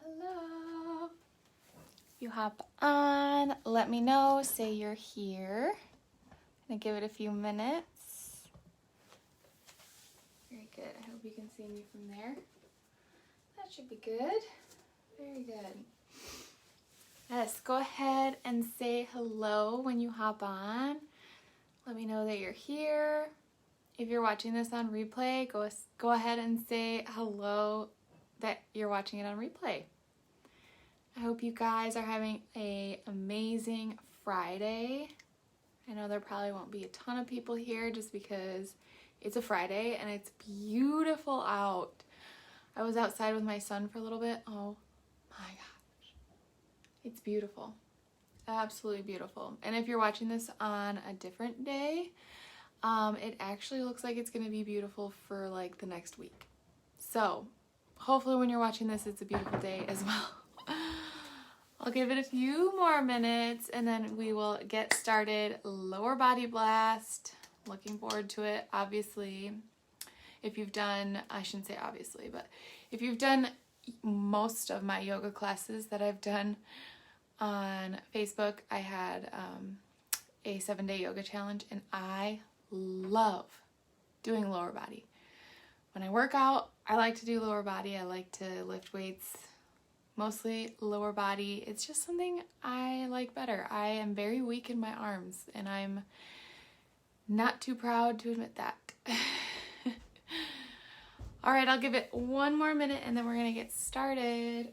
Hello. You hop on, let me know, say you're here. I'm gonna give it a few minutes. Very good. I hope you can see me from there. That should be good. Very good. Yes, go ahead and say hello when you hop on. Let me know that you're here. If you're watching this on replay, go ahead and say hello that you're watching it on replay. I hope you guys are having an amazing Friday. I know there probably won't be a ton of people here just because it's a Friday and it's beautiful out. I was outside with my son for a little bit. Oh my gosh. It's beautiful. Absolutely beautiful. And if you're watching this on a different day, it actually looks like it's going to be beautiful for like the next week. So hopefully when you're watching this, it's a beautiful day as well. I'll give it a few more minutes and then we will get started. Lower body blast. Looking forward to it. Obviously, if you've done, I shouldn't say obviously, but if you've done most of my yoga classes that I've done on Facebook, I had a 7-day yoga challenge and I love doing lower body. When I work out, I like to do lower body. I like to lift weights, mostly lower body. It's just something I like better. I am very weak in my arms and I'm not too proud to admit that. All right, I'll give it one more minute and then we're gonna get started.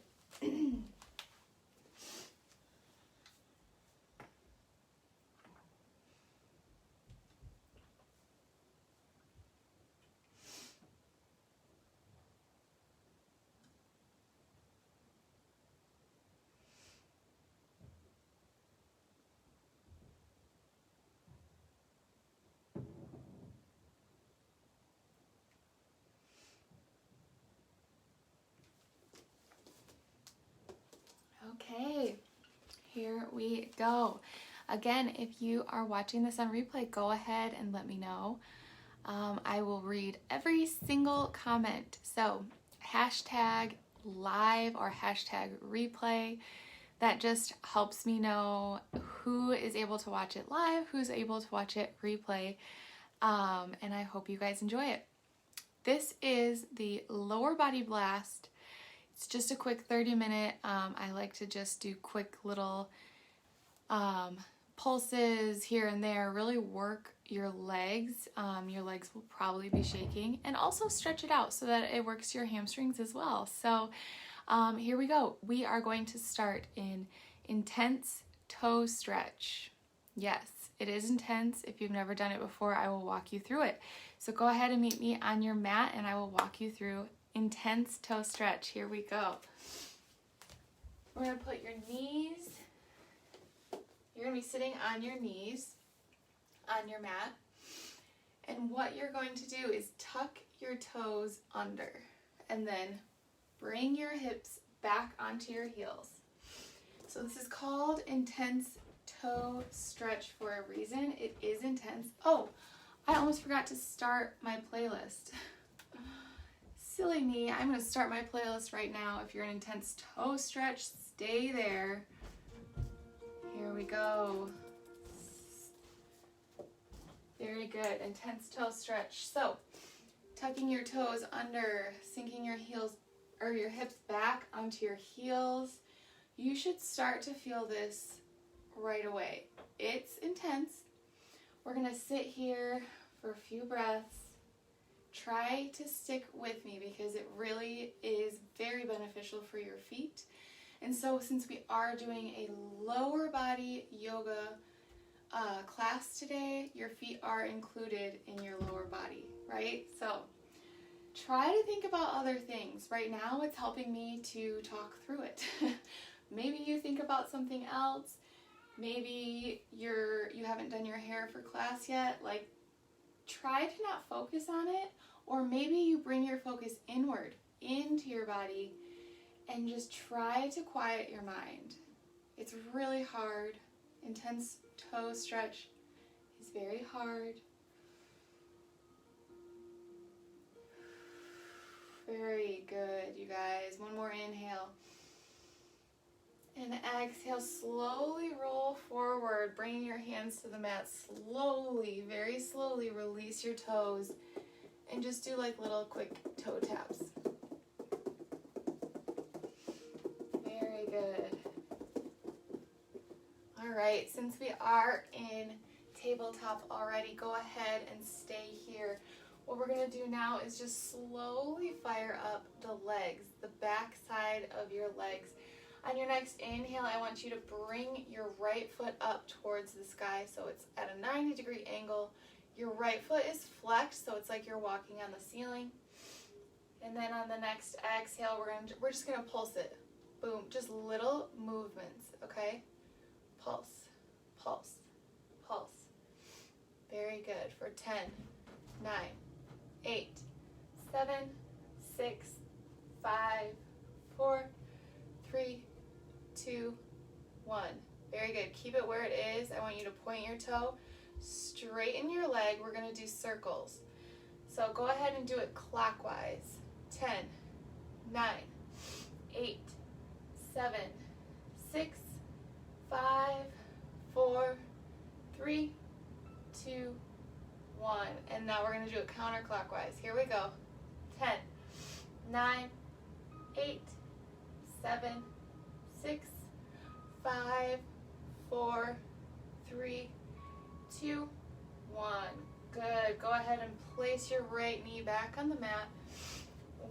Okay, here we go. Again, if you are watching this on replay, go ahead and let me know. I will read every single comment. So hashtag live or hashtag replay. That just helps me know who is able to watch it live, who's able to watch it replay. And I hope you guys enjoy it. This is the lower body blast. It's just a quick 30-minute. I like to just do quick little pulses here and there. Really work your legs. Your legs will probably be shaking. And also stretch it out so that it works your hamstrings as well. So here we go. We are going to start in intense toe stretch. Yes, it is intense. If you've never done it before, I will walk you through it. So go ahead and meet me on your mat and I will walk you through intense toe stretch. Here we go. We're going to put your knees, you're going to be sitting on your knees on your mat. And what you're going to do is tuck your toes under and then bring your hips back onto your heels. So this is called intense toe stretch for a reason. It is intense. Oh, I almost forgot to start my playlist. Silly me. I'm going to start my playlist right now. If you're an intense toe stretch, stay there. Here we go. Very good. Intense toe stretch. So, tucking your toes under, sinking your heels or your hips back onto your heels. You should start to feel this right away. It's intense. We're going to sit here for a few breaths. Try to stick with me because it really is very beneficial for your feet. And so since we are doing a lower body yoga class today, your feet are included in your lower body, right? So try to think about other things. Right now it's helping me to talk through it. Maybe you think about something else. Maybe you haven't done your hair for class yet. Like, try to not focus on it, or maybe you bring your focus inward into your body and just try to quiet your mind. It's really hard. Intense toe stretch is very hard. Very good, you guys. One more inhale. And exhale, slowly roll forward, bringing your hands to the mat. Slowly, very slowly release your toes and just do like little quick toe taps. Very good. All right, since we are in tabletop already, go ahead and stay here. What we're going to do now is just slowly fire up the legs, the back side of your legs. On your next inhale, I want you to bring your right foot up towards the sky so it's at a 90-degree angle. Your right foot is flexed, so it's like you're walking on the ceiling. And then on the next exhale, we're just gonna pulse it. Boom, just little movements, okay? Pulse, pulse, pulse. Very good. For 10, 9, 8, 7, 6, 5, 4, 3, 2, 1. Very good. Keep it where it is. I want you to point your toe, straighten your leg. We're going to do circles. So go ahead and do it clockwise. 10, 9, 8, 7, 6, 5, 4, 3, 2, 1. And now we're going to do it counterclockwise. Here we go. 10, 9, 8, 7, 6, 5, 4, 3, 2, 1. Good. Go ahead and place your right knee back on the mat.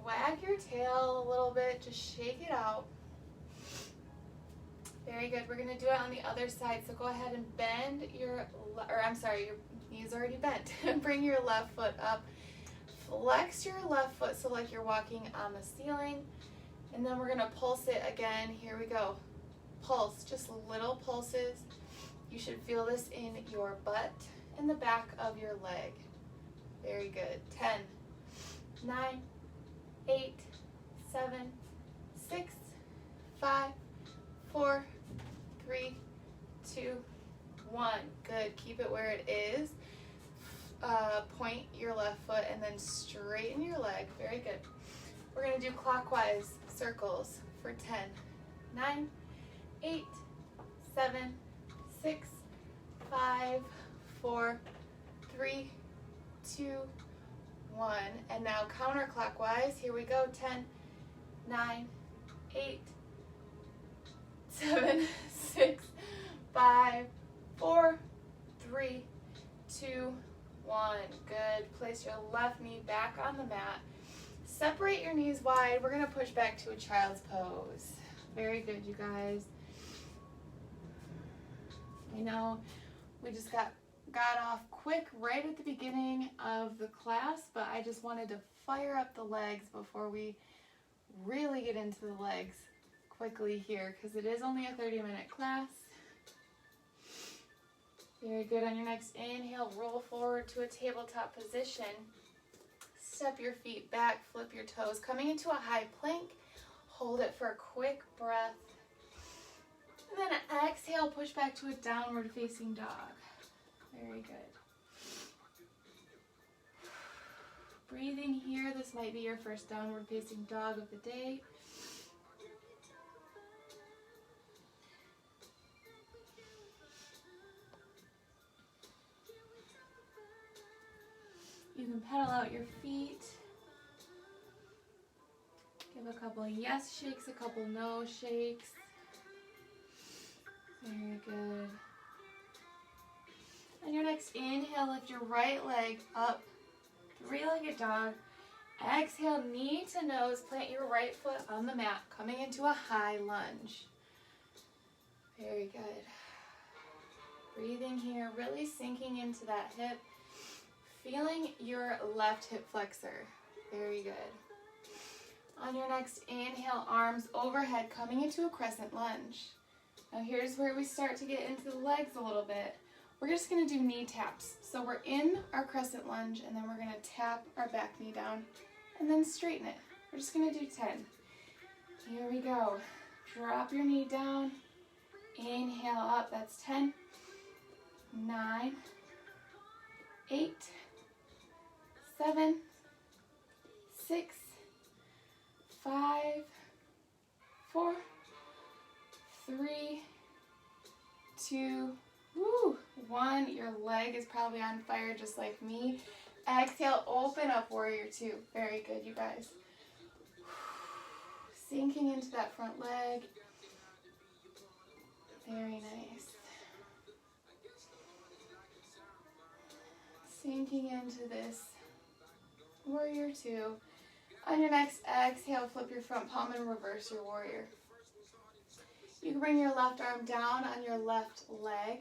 Wag your tail a little bit. Just shake it out. Very good. We're going to do it on the other side. So go ahead and bend your knee's already bent. Bring your left foot up. Flex your left foot so like you're walking on the ceiling. And then we're going to pulse it again. Here we go. Pulse, just little pulses. You should feel this in your butt and the back of your leg. Very good. 10, 9, 8, 7, 6, 5, 4, 3, 2, 1. Good. Keep it where it is. Point your left foot and then straighten your leg. Very good. We're going to do clockwise circles for 10, 9, 8, 7, 6, 5, 4, 3, 2, 1. And now counterclockwise. Here we go. 10, 9, 8, 7, 6, 5, 4, 3, 2, 1. Good. Place your left knee back on the mat. Separate your knees wide. We're going to push back to a child's pose. Very good, you guys. I know we just got off quick right at the beginning of the class, but I just wanted to fire up the legs before we really get into the legs quickly here because it is only a 30-minute class. Very good. On your next inhale, roll forward to a tabletop position. Step your feet back, flip your toes. Coming into a high plank, hold it for a quick breath. And then exhale, push back to a downward facing dog. Very good. Breathing here, this might be your first downward facing dog of the day. You can pedal out your feet. Give a couple yes shakes, a couple no shakes. Very good. On your next inhale, lift your right leg up, three-legged dog. Exhale, knee to nose, plant your right foot on the mat, coming into a high lunge. Very good. Breathing here, really sinking into that hip. Feeling your left hip flexor. Very good. On your next inhale, arms overhead, coming into a crescent lunge. Now here's where we start to get into the legs a little bit. We're just going to do knee taps. So we're in our crescent lunge, and then we're going to tap our back knee down, and then straighten it. We're just going to do 10. Here we go. Drop your knee down. Inhale up. That's 10, 9, 8, 7, 6, 5, 4, 3, 2, woo, 1. Your leg is probably on fire just like me. Exhale, open up, warrior 2. Very good, you guys. Sinking into that front leg. Very nice. Sinking into this warrior 2. On your next exhale, flip your front palm and reverse your warrior. You can bring your left arm down on your left leg,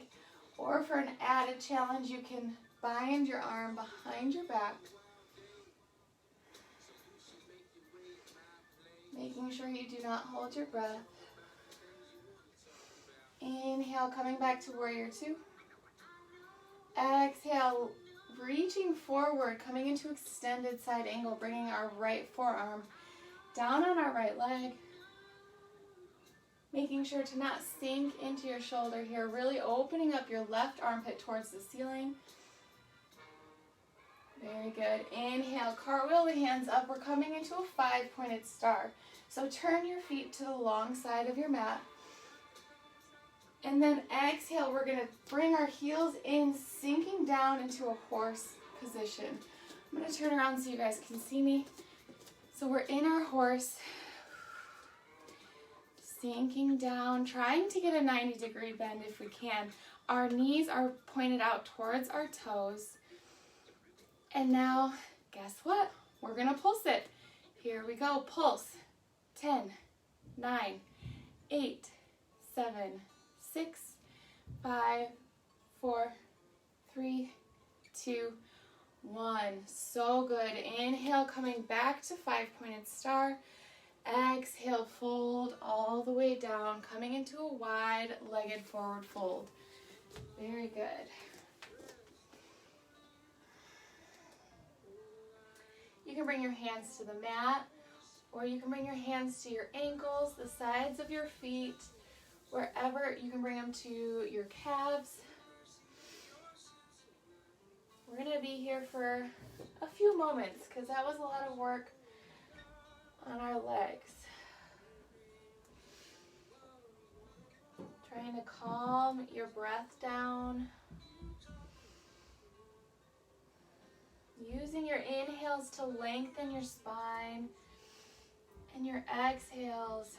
or for an added challenge, you can bind your arm behind your back, making sure you do not hold your breath. Inhale, coming back to warrior 2. Exhale, reaching forward, coming into extended side angle, bringing our right forearm down on our right leg. Making sure to not sink into your shoulder here, really opening up your left armpit towards the ceiling. Very good. Inhale, cartwheel the hands up. We're coming into a 5-pointed star. So turn your feet to the long side of your mat. And then exhale, we're going to bring our heels in, sinking down into a horse position. I'm going to turn around so you guys can see me. So we're in our horse, sinking down, trying to get a 90-degree bend if we can. Our knees are pointed out towards our toes. And now, guess what? We're going to pulse it. Here we go. Pulse. 10, 9, 8, 7, 6, 5, 4, 3, 2, 1. So good. Inhale, coming back to 5-pointed star. Exhale, fold all the way down, coming into a wide-legged forward fold. Very good. You can bring your hands to the mat, or you can bring your hands to your ankles, the sides of your feet, wherever. You can bring them to your calves. We're going to be here for a few moments because that was a lot of work on our legs. Trying to calm your breath down. Using your inhales to lengthen your spine and your exhales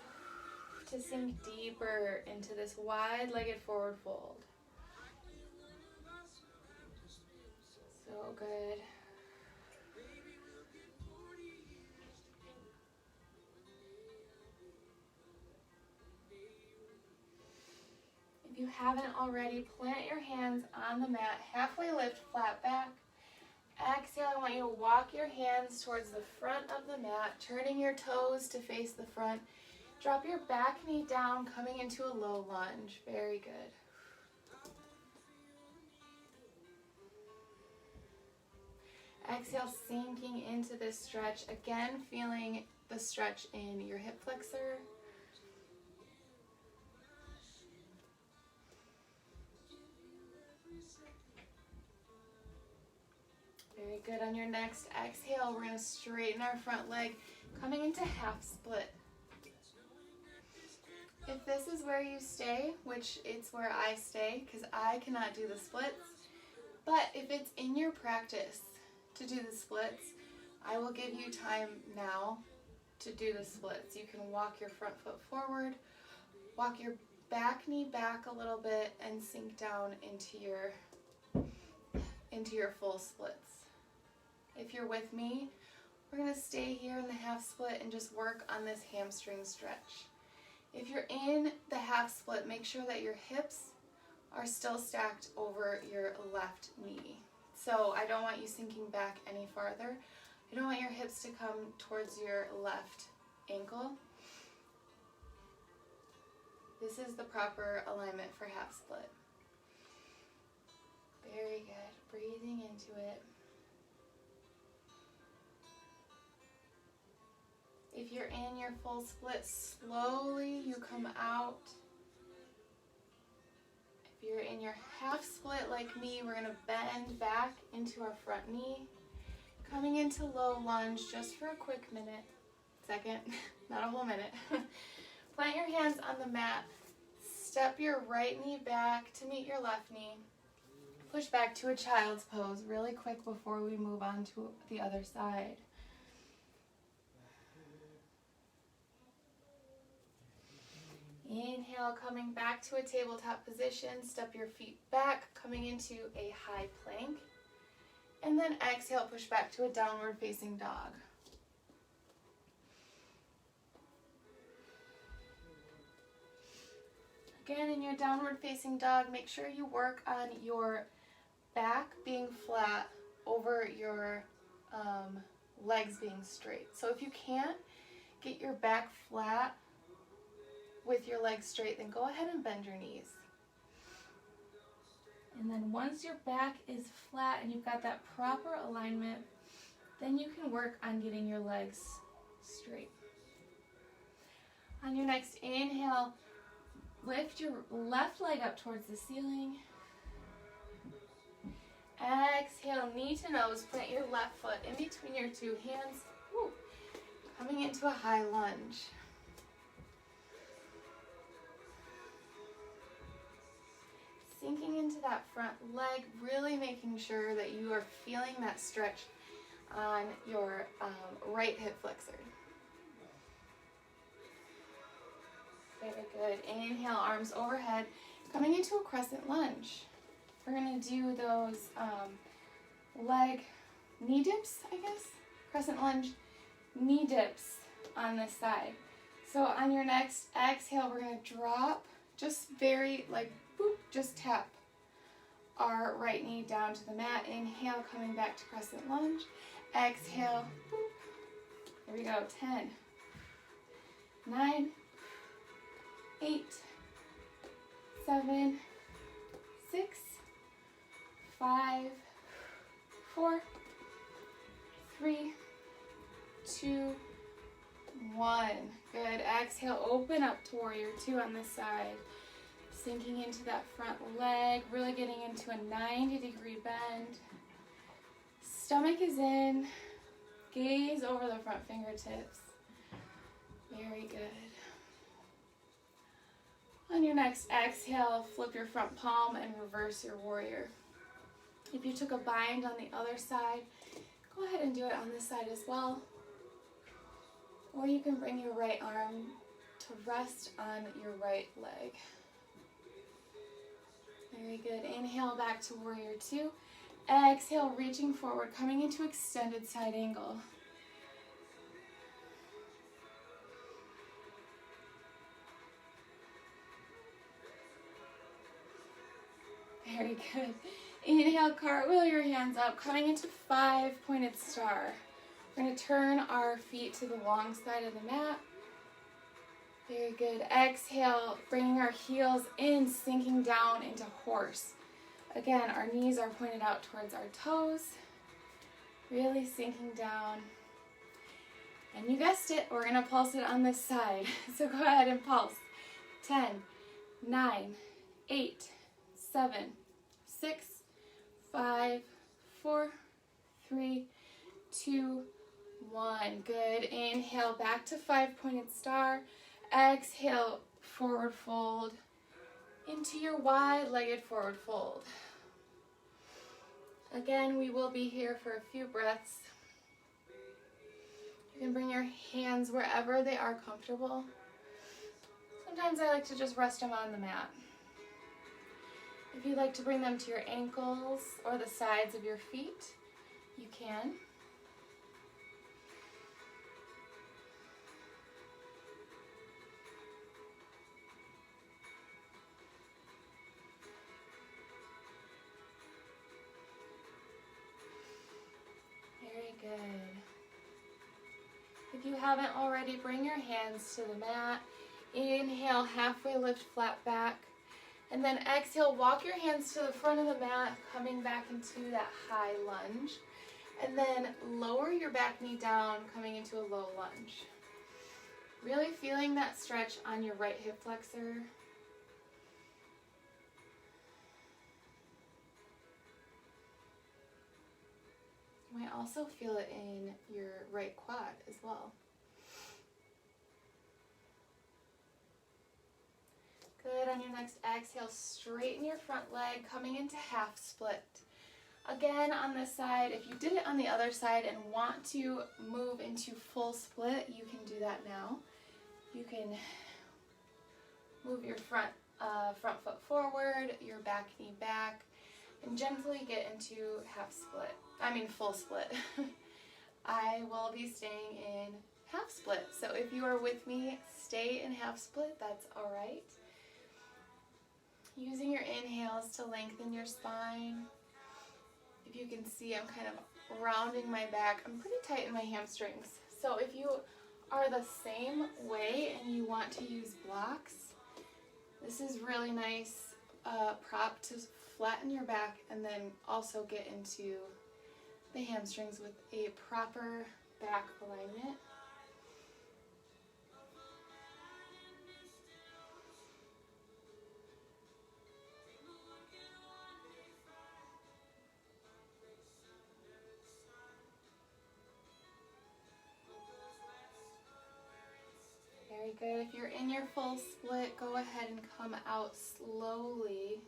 to sink deeper into this wide-legged forward fold. So good. If you haven't already, plant your hands on the mat, halfway lift, flat back. Exhale, I want you to walk your hands towards the front of the mat, turning your toes to face the front. Drop your back knee down, coming into a low lunge. Very good. Exhale, sinking into this stretch. Again, feeling the stretch in your hip flexor. Very good. On your next exhale, we're going to straighten our front leg, coming into half split. If this is where you stay, which it's where I stay because I cannot do the splits, but if it's in your practice to do the splits, I will give you time now to do the splits. You can walk your front foot forward, walk your back knee back a little bit, and sink down into your full splits. If you're with me, we're going to stay here in the half split and just work on this hamstring stretch. If you're in the half split, make sure that your hips are still stacked over your left knee. So I don't want you sinking back any farther. I don't want your hips to come towards your left ankle. This is the proper alignment for half split. Very good. Breathing into it. If you're in your full split, slowly you come out. If you're in your half split like me, we're going to bend back into our front knee. Coming into low lunge just for a quick second, not a whole minute. Plant your hands on the mat, step your right knee back to meet your left knee. Push back to a child's pose really quick before we move on to the other side. Inhale, coming back to a tabletop position. Step your feet back, coming into a high plank. And then exhale, push back to a downward facing dog. Again, in your downward facing dog, make sure you work on your back being flat over your legs being straight. So if you can't get your back flat with your legs straight, then go ahead and bend your knees. And then once your back is flat and you've got that proper alignment, then you can work on getting your legs straight. On your next inhale, lift your left leg up towards the ceiling. Exhale, knee to nose, plant your left foot in between your two hands. Woo. Coming into a high lunge. Sinking into that front leg, really making sure that you are feeling that stretch on your right hip flexor. Very good. Inhale, arms overhead, coming into a crescent lunge. We're going to do those leg knee dips, I guess. Crescent lunge, knee dips on this side. So on your next exhale, we're going to drop, just very like, boop, just tap our right knee down to the mat. Inhale, coming back to crescent lunge. Exhale, boop. Here we go. 10, 9, 8, 7, 6, 5, 4, 3, 2, 1. Good. Exhale, open up to warrior two on this side. Sinking into that front leg, really getting into a 90-degree bend. Stomach is in. Gaze over the front fingertips. Very good. On your next exhale, flip your front palm and reverse your warrior. If you took a bind on the other side, go ahead and do it on this side as well. Or you can bring your right arm to rest on your right leg. Very good. Inhale back to warrior two. Exhale, reaching forward, coming into extended side angle. Very good. Inhale, cartwheel your hands up, coming into 5-pointed star. We're going to turn our feet to the long side of the mat. Very good. Exhale, bringing our heels in, sinking down into horse. Again, our knees are pointed out towards our toes. Really sinking down. And you guessed it, we're going to pulse it on this side. So go ahead and pulse. 10, 9, 8, 7, 6, 5, 4, 3, 2, 1. Good. Inhale, back to 5-pointed star. Exhale, forward fold into your wide-legged forward fold. Again, we will be here for a few breaths. You can bring your hands wherever they are comfortable. Sometimes I like to just rest them on the mat. If you'd like to bring them to your ankles or the sides of your feet, you can. Very good. If you haven't already, bring your hands to the mat. Inhale, halfway lift, flat back. And then exhale, walk your hands to the front of the mat, coming back into that high lunge. And then lower your back knee down, coming into a low lunge. Really feeling that stretch on your right hip flexor. You might also feel it in your right quad as well. Good. On your next exhale, straighten your front leg, coming into half split. Again, on this side, if you did it on the other side and want to move into full split, you can do that now. You can move your front foot forward, your back knee back, and gently get into full split. I will be staying in half split. So if you are with me, stay in half split, that's all right. Using your inhales to lengthen your spine. If you can see, I'm kind of rounding my back. I'm pretty tight in my hamstrings. So if you are the same way and you want to use blocks, this is really nice prop to flatten your back and then also get into the hamstrings with a proper back alignment. Very good. If you're in your full split, go ahead and come out slowly.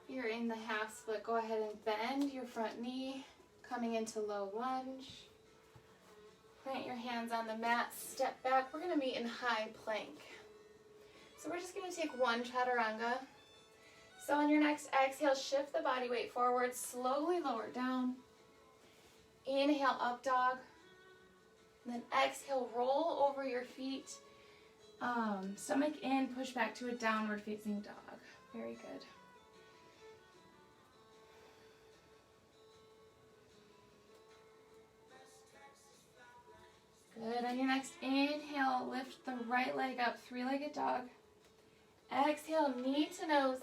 If you're in the half split, go ahead and bend your front knee, coming into low lunge. Plant your hands on the mat, step back. We're going to meet in high plank. So we're just going to take one chaturanga. So on your next exhale, shift the body weight forward, slowly lower down. Inhale, up dog. And then exhale, roll over your feet. Stomach in, push back to a downward facing dog. Very good. Good. On your next inhale, lift the right leg up, three-legged dog. Exhale, knee to nose.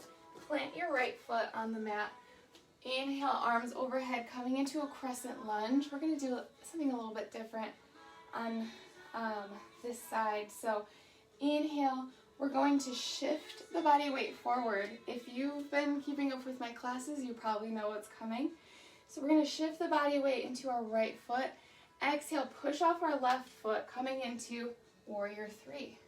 Plant your right foot on the mat. Inhale, arms overhead, coming into a crescent lunge. We're going to do something a little bit different on this side. So inhale, we're going to shift the body weight forward. If you've been keeping up with my classes, you probably know what's coming. So we're going to shift the body weight into our right foot. Exhale, push off our left foot, coming into warrior three.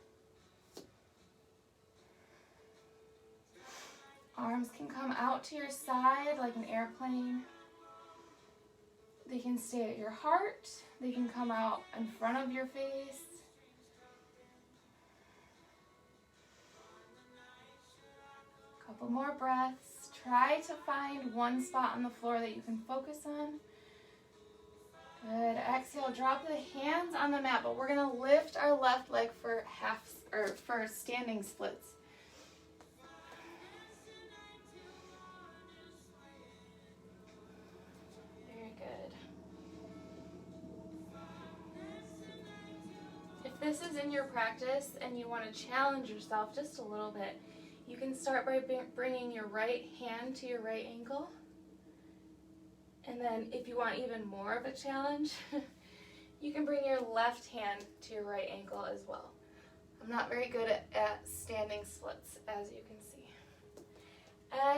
Arms can come out to your side like an airplane. They can stay at your heart. They can come out in front of your face. Couple more breaths. Try to find one spot on the floor that you can focus on. Good. Exhale, drop the hands on the mat, but we're going to lift our left leg for standing splits. If this is in your practice and you want to challenge yourself just a little bit, you can start by bringing your right hand to your right ankle. And then if you want even more of a challenge, you can bring your left hand to your right ankle as well. I'm not very good at standing splits, as you can see.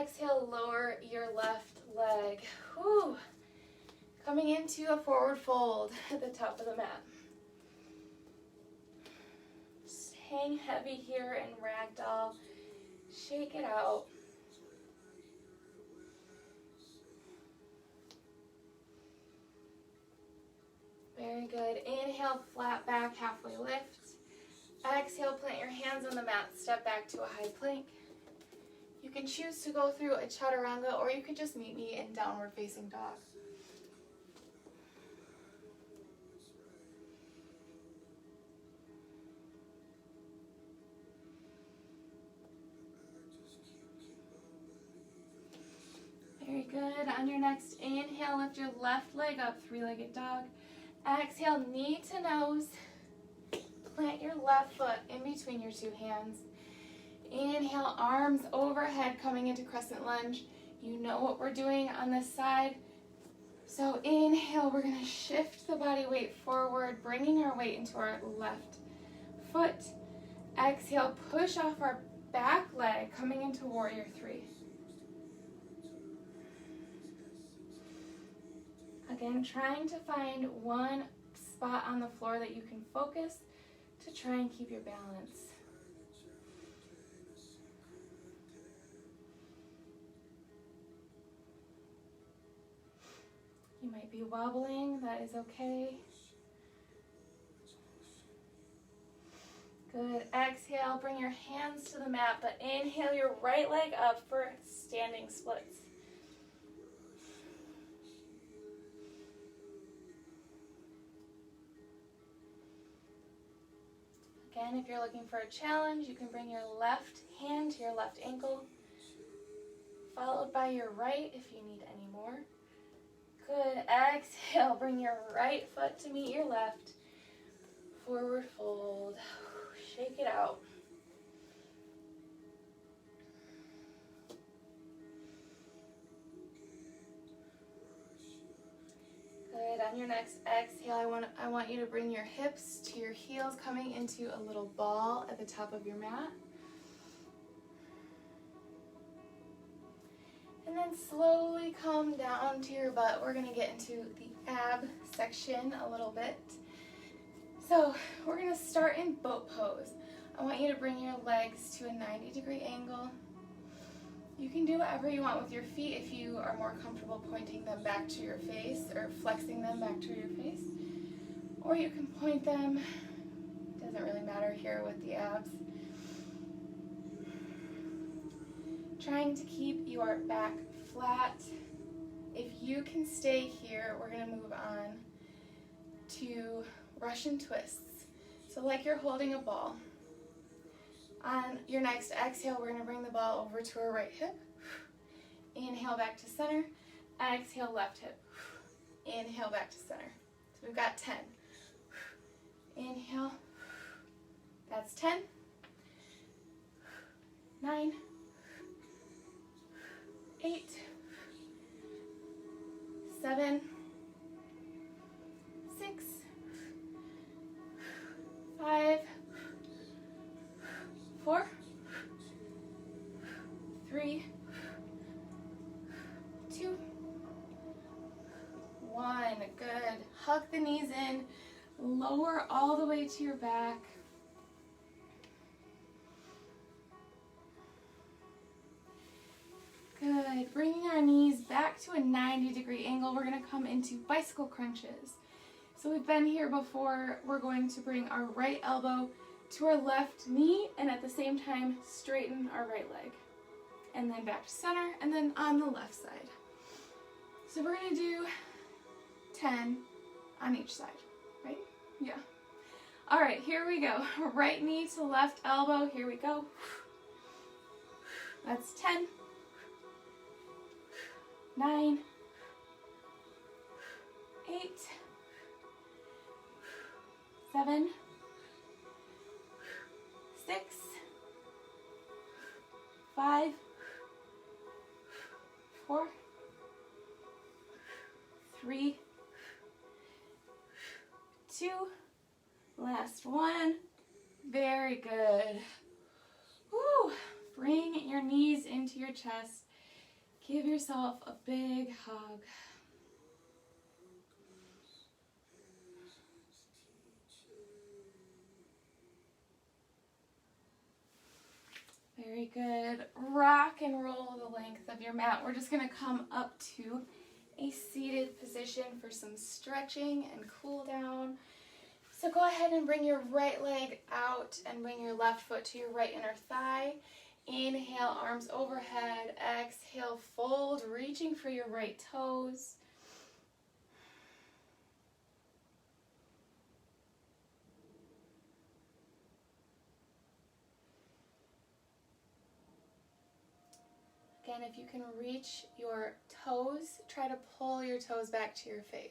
Exhale, lower your left leg. Whew. Coming into a forward fold at the top of the mat. Just hang heavy here in ragdoll. Shake it out. Very good. Inhale, flat back, halfway lift. Exhale, plant your hands on the mat, step back to a high plank. You can choose to go through a chaturanga, or you could just meet me in downward facing dog. Very good. On your next inhale, lift your left leg up, three-legged dog. Exhale, knee to nose. Plant your left foot in between your two hands. Inhale, arms overhead, coming into crescent lunge. You know what we're doing on this side. So inhale, we're going to shift the body weight forward, bringing our weight into our left foot. Exhale, push off our back leg, coming into warrior three. Again, trying to find one spot on the floor that you can focus to try and keep your balance. You might be wobbling, that is okay. Good. Exhale, bring your hands to the mat, but inhale your right leg up for standing splits. Again, if you're looking for a challenge, you can bring your left hand to your left ankle, followed by your right if you need any more. Good. Exhale, bring your right foot to meet your left. Forward fold. Shake it out. Good. On your next exhale, I want you to bring your hips to your heels, coming into a little ball at the top of your mat. And then slowly come down to your butt. We're going to get into the ab section a little bit. So we're going to start in boat pose. I want you to bring your legs to a 90-degree angle. You can do whatever you want with your feet if you are more comfortable pointing them back to your face or flexing them back to your face. Or you can point them, doesn't really matter here with the abs. Trying to keep your back flat. If you can stay here, we're going to move on to Russian twists. So like you're holding a ball. On your next exhale, we're going to bring the ball over to our right hip. Inhale back to center. Exhale left hip. Inhale back to center. So we've got 10. Inhale. That's 10. 9. 8. 7. 6. 5. 4. 3. 2. 1. Good. Hug the knees in. Lower all the way to your back. Good. Bringing our knees back to a 90-degree angle, we're going to come into bicycle crunches. So we've been here before. We're going to bring our right elbow to our left knee and at the same time straighten our right leg. And then back to center and then on the left side. So we're going to do 10 on each side, right? Yeah. All right, here we go. Right knee to left elbow. Here we go. That's 10. 9. 8. 7. 6. 5. 4. 3. 2. Last one. Very good. Woo. Bring your knees into your chest. Give yourself a big hug. Very good. Rock and roll the length of your mat. We're just going to come up to a seated position for some stretching and cool down. So go ahead and bring your right leg out and bring your left foot to your right inner thigh. Inhale, arms overhead. Exhale, fold, reaching for your right toes. Again, if you can reach your toes, try to pull your toes back to your face.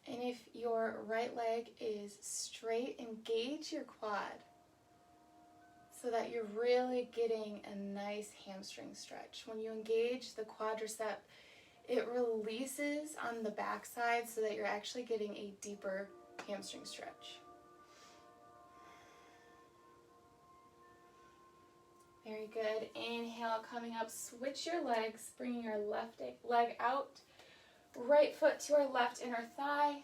And if your right leg is straight, engage your quad so that you're really getting a nice hamstring stretch. When you engage the quadricep, it releases on the back side so that you're actually getting a deeper hamstring stretch. Very good. Inhale, coming up, switch your legs, bringing your left leg out. right foot to our left inner thigh.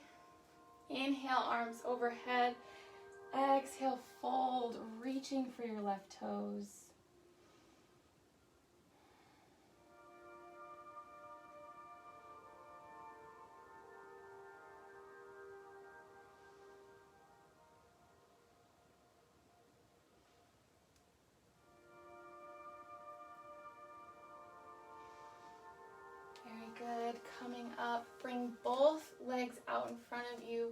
Inhale, arms overhead. Exhale, fold, reaching for your left toes. Very good. Coming up, bring both legs out in front of you.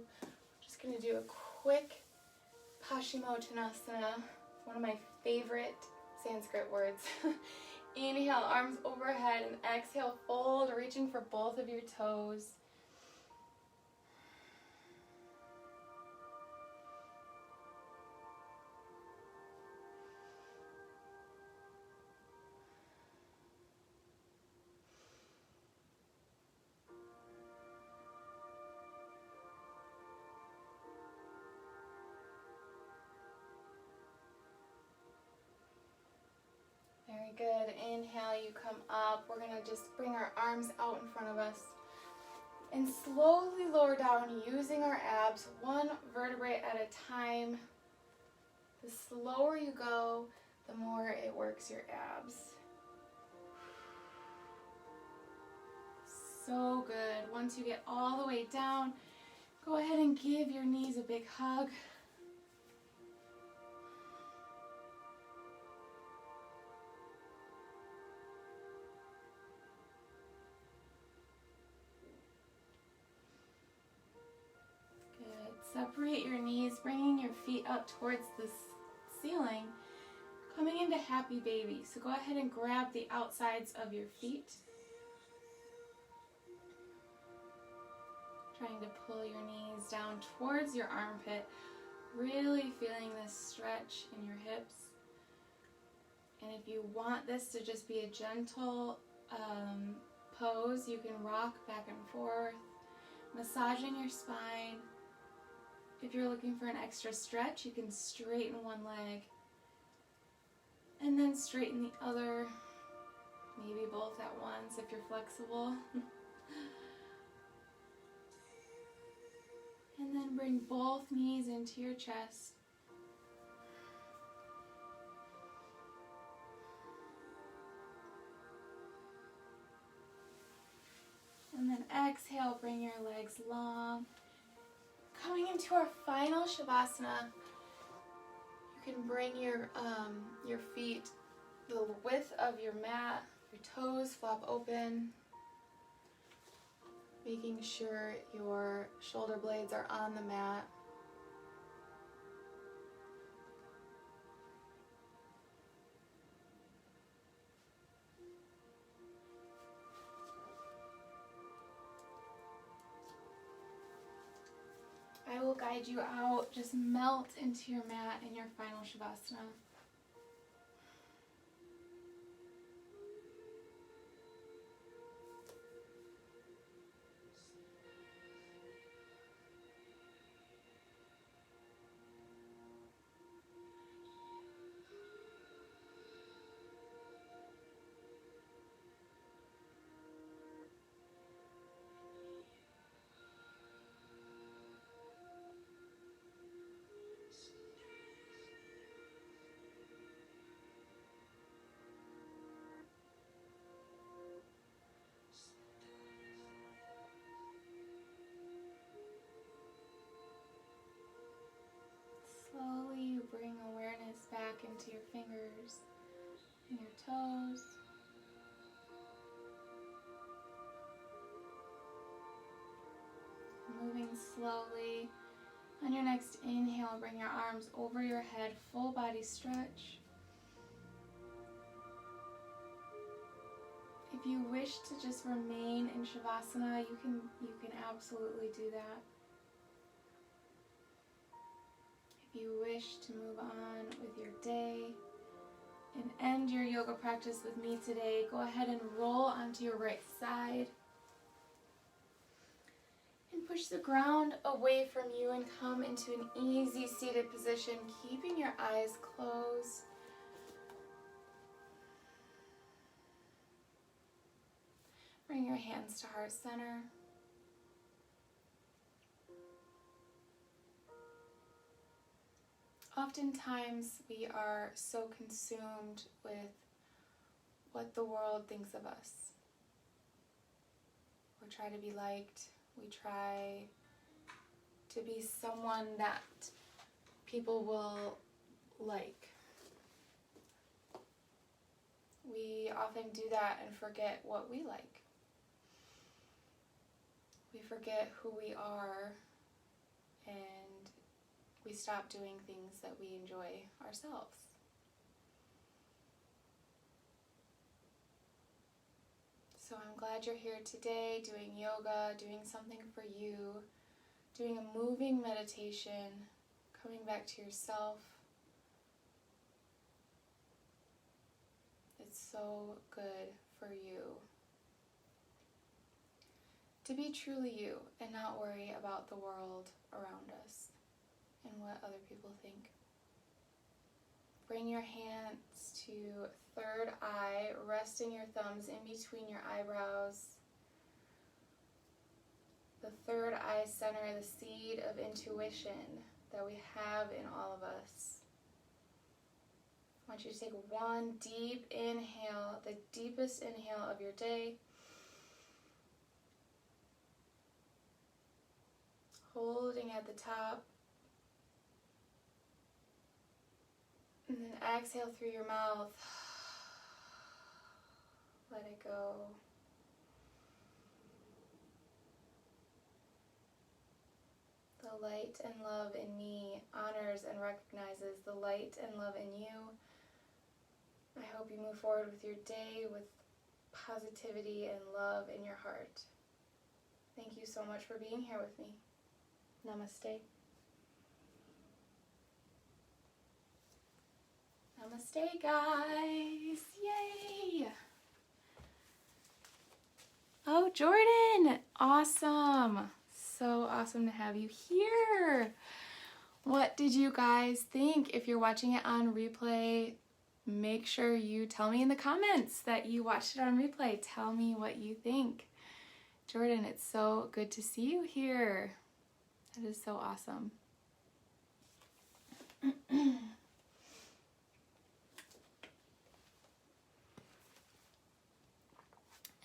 Just going to do a quick Paschimottanasana, one of my favorite Sanskrit words. Inhale, arms overhead, and exhale, fold, reaching for both of your toes. Very good. Inhale, you come up. We're going to just bring our arms out in front of us and slowly lower down using our abs, one vertebrae at a time. The slower you go, the more it works your abs. So good. Once you get all the way down, go ahead and give your knees a big hug. Separate your knees, bringing your feet up towards the ceiling, coming into happy baby. So go ahead and grab the outsides of your feet. Trying to pull your knees down towards your armpit, really feeling this stretch in your hips. And if you want this to just be a gentle pose, you can rock back and forth, massaging your spine. If you're looking for an extra stretch, you can straighten one leg and then straighten the other, maybe both at once if you're flexible. And then bring both knees into your chest. And then exhale, bring your legs long. Coming into our final Shavasana, you can bring your feet the width of your mat, your toes flop open, making sure your shoulder blades are on the mat. I will guide you out. Just melt into your mat in your final Shavasana. Slowly you bring awareness back into your fingers and your toes. Moving slowly. On your next inhale, bring your arms over your head, full body stretch. If you wish to just remain in Shavasana, you can absolutely do that. If you wish to move on with your day and end your yoga practice with me today, go ahead and roll onto your right side. And push the ground away from you and come into an easy seated position, keeping your eyes closed. Bring your hands to heart center. Oftentimes we are so consumed with what the world thinks of us. We try to be liked. We try to be someone that people will like. We often do that and forget what we like. We forget who we are, and we stop doing things that we enjoy ourselves. So I'm glad you're here today doing yoga, doing something for you, doing a moving meditation, coming back to yourself. It's so good for you to be truly you and not worry about the world around us and what other people think. Bring your hands to third eye, resting your thumbs in between your eyebrows. The third eye center, the seed of intuition that we have in all of us. I want you to take one deep inhale, the deepest inhale of your day. Holding at the top. And then exhale through your mouth. Let it go. The light and love in me honors and recognizes the light and love in you. I hope you move forward with your day with positivity and love in your heart. Thank you so much for being here with me. Namaste. Namaste, guys. Yay. Oh, Jordan. Awesome. So awesome to have you here. What did you guys think? If you're watching it on replay, make sure you tell me in the comments that you watched it on replay. Tell me what you think. Jordan, it's so good to see you here. That is so awesome.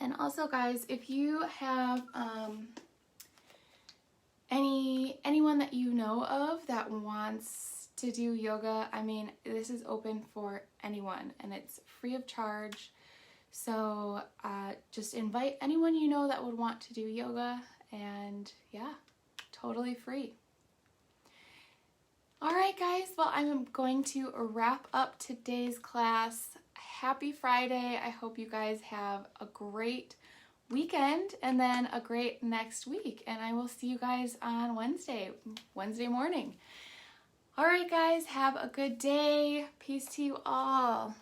And also, guys, if you have anyone that you know of that wants to do yoga, I mean, this is open for anyone and it's free of charge. So just invite anyone you know that would want to do yoga, and yeah, totally free. All right, guys, well, I'm going to wrap up today's class. Happy Friday. I hope you guys have a great weekend and then a great next week. And I will see you guys on Wednesday morning. All right, guys, have a good day. Peace to you all.